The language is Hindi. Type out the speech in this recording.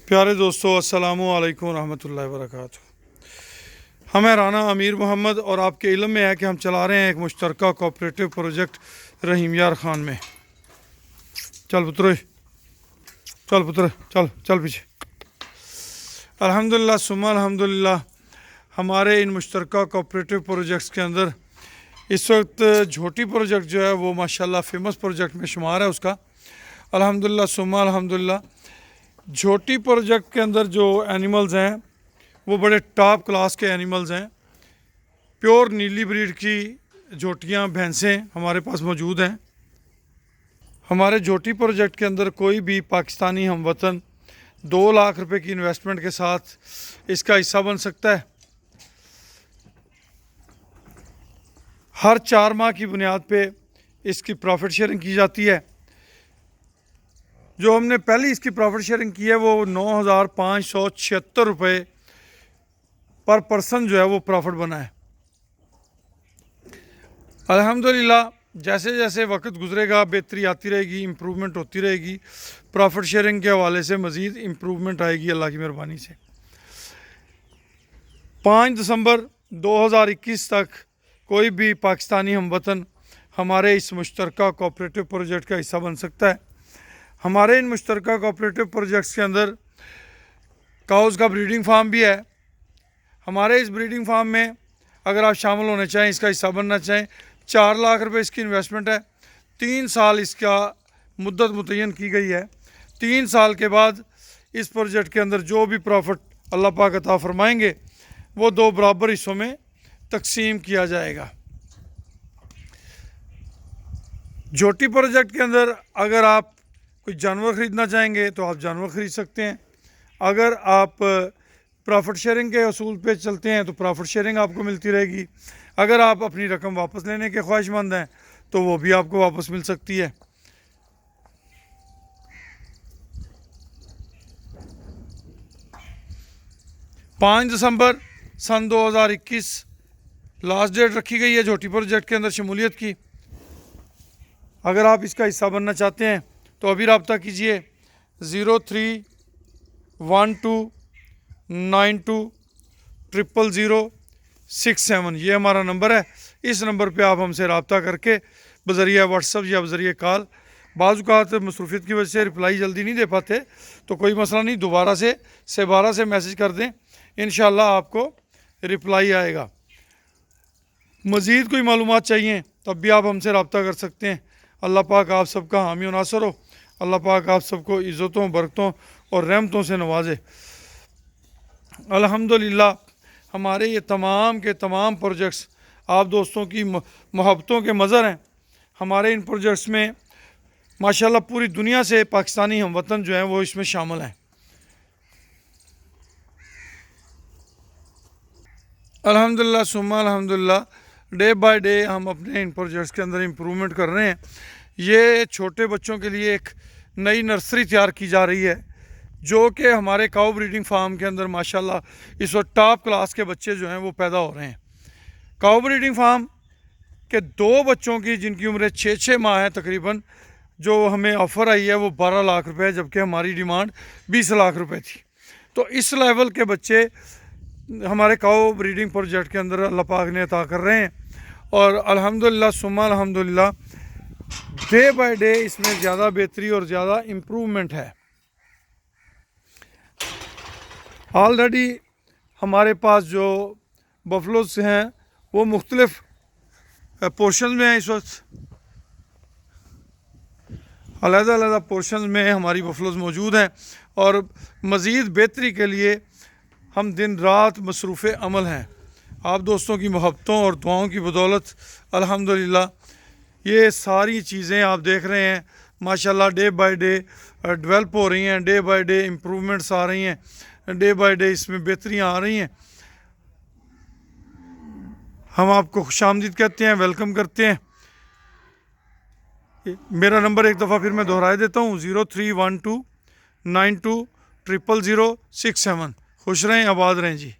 प्यारे दोस्तों, अस्सलामु अलैकुम रहमतुल्लाहि व बरकातुहू। हम हैं राना अमीर मोहम्मद और आपके इल्म में है कि हम चला रहे हैं एक मुश्तरका कोऑपरेटिव प्रोजेक्ट रहीम यार खान में। चल पुत्र, चल पुत्र, चल चल पीछे। अल्हम्दुलिल्लाह सुम्मा अल्हम्दुलिल्लाह, हमारे इन मुश्तरका कोऑपरेटिव प्रोजेक्ट्स के अंदर इस वक्त झोटी प्रोजेक्ट जो है वो माशाल्लाह फेमस प्रोजेक्ट में शुमार है उसका। अल्हम्दुलिल्लाह सुम्मा अल्हम्दुलिल्लाह, झोटी प्रोजेक्ट के अंदर जो एनिमल्स हैं वो बड़े टॉप क्लास के एनिमल्स हैं। प्योर नीली ब्रीड की झोटियाँ भैंसें हमारे पास मौजूद हैं। हमारे झोटी प्रोजेक्ट के अंदर कोई भी पाकिस्तानी हमवतन 2 लाख रुपए की इन्वेस्टमेंट के साथ इसका हिस्सा बन सकता है। हर 4 माह की बुनियाद पे इसकी प्रॉफिट शेयरिंग की जाती है। जो हमने पहले इसकी प्रॉफिट शेयरिंग की है वो 9,576 रुपये पर पर्सन जो है वो प्रॉफिट बना है। अल्हम्दुलिल्लाह जैसे जैसे वक्त गुजरेगा बेहतरी आती रहेगी, इम्प्रूवमेंट होती रहेगी। प्रॉफिट शेयरिंग के हवाले से मज़ीद इम्प्रूवमेंट आएगी अल्लाह की मेहरबानी से। 5 दिसंबर 2021 तक कोई भी पाकिस्तानी हमवतन हमारे इस मुश्तरका कोऑपरेटिव प्रोजेक्ट का हिस्सा बन सकता है। हमारे इन मुश्तरका कोऑपरेटिव प्रोजेक्ट्स के अंदर काउज़ का ब्रीडिंग फार्म भी है। हमारे इस ब्रीडिंग फार्म में अगर आप शामिल होना चाहें, इसका हिस्सा बनना चाहें, 4 लाख रुपए इसकी इन्वेस्टमेंट है। 3 साल इसका मुद्दत मुतय्यन की गई है। 3 साल के बाद इस प्रोजेक्ट के अंदर जो भी प्रॉफिट अल्लाह पाक अता फरमाएंगे वो 2 बराबर हिस्सों में तकसीम किया जाएगा। झोटी प्रोजेक्ट के अंदर अगर आप कोई जानवर ख़रीदना चाहेंगे तो आप जानवर ख़रीद सकते हैं। अगर आप प्रॉफिट शेयरिंग के असूल पे चलते हैं तो प्रॉफिट शेयरिंग आपको मिलती रहेगी। अगर आप अपनी रकम वापस लेने के ख्वाहिशमंद हैं तो वो भी आपको वापस मिल सकती है। पाँच दिसंबर सन 2021 लास्ट डेट रखी गई है झोटी प्रोजेक्ट के अंदर शमूलियत की। अगर आप इसका हिस्सा बनना चाहते हैं तो अभी रब्ता कीजिए 031292000067। ये हमारा नंबर है। इस नंबर पे आप हमसे रब्ता करके बज़रिया व्हाट्सअप या बज़रिया कॉल, बाज़ मसरूफ़ियत की वजह से रिप्लाई जल्दी नहीं दे पाते तो कोई मसला नहीं, दोबारा से 12 से मैसेज कर दें, इंशाल्लाह आपको रिप्लाई आएगा। मज़ीद कोई मालूमात चाहिए तब भी आप हमसे रब्ता कर सकते हैं। अल्लाह पाक आप सबका हामी और नासर हो। अल्लाह पाक आप सबको इज़्ज़तों, बरकतों और रहमतों से नवाजे। अल्हम्दुलिल्लाह हमारे ये तमाम के तमाम प्रोजेक्ट्स आप दोस्तों की मोहब्बतों के मज़र हैं। हमारे इन प्रोजेक्ट्स में माशाल्लाह पूरी दुनिया से पाकिस्तानी हमवतन जो हैं वो इसमें शामिल हैं। अल्हम्दुलिल्लाह सुम्मा अल्हम्दुलिल्लाह, डे बाय डे हम अपने इन प्रोजेक्ट्स के अंदर इम्प्रूवमेंट कर रहे हैं। ये छोटे बच्चों के लिए एक नई नर्सरी तैयार की जा रही है जो कि हमारे काऊ ब्रीडिंग फार्म के अंदर माशाल्लाह इस वक्त टॉप क्लास के बच्चे जो हैं वो पैदा हो रहे हैं। काऊ ब्रीडिंग फार्म के 2 बच्चों की जिनकी उम्र 6-6 माह है तकरीबन, जो हमें ऑफ़र आई है वो 12 लाख रुपए है, जबकि हमारी डिमांड 20 लाख रुपए थी। तो इस लेवल के बच्चे हमारे काऊ ब्रीडिंग प्रोजेक्ट के अंदर अल्लाह पाक ने अता कर रहे हैं। और अल्हम्दुलिल्लाह सुम्मा अल्हम्दुलिल्लाह डे बाय डे इसमें ज़्यादा बेहतरी और ज़्यादा इम्प्रूवमेंट है। ऑलरेडी हमारे पास जो बफलोस हैं वो मुख्तलिफ पोर्शन में हैं। इस वक्त अलग-अलग पोर्शन में हमारी बफलोस मौजूद हैं और मज़ीद बेहतरी के लिए हम दिन रात मसरूफ़ अमल हैं। आप दोस्तों की मोहब्बतों और दुआओं की बदौलत अल्हम्दुलिल्लाह ये सारी चीज़ें आप देख रहे हैं माशाल्लाह डे बाय डे डेवलप हो रही हैं, डे बाय डे इम्प्रूवमेंट्स आ रही हैं, डे बाय डे इसमें बेहतरियाँ आ रही हैं। हम आपको खुशामदीद कहते हैं, वेलकम करते हैं। मेरा नंबर एक दफ़ा फिर मैं दोहराए देता हूँ 031292000067। खुश रहें, आबाद रहें जी।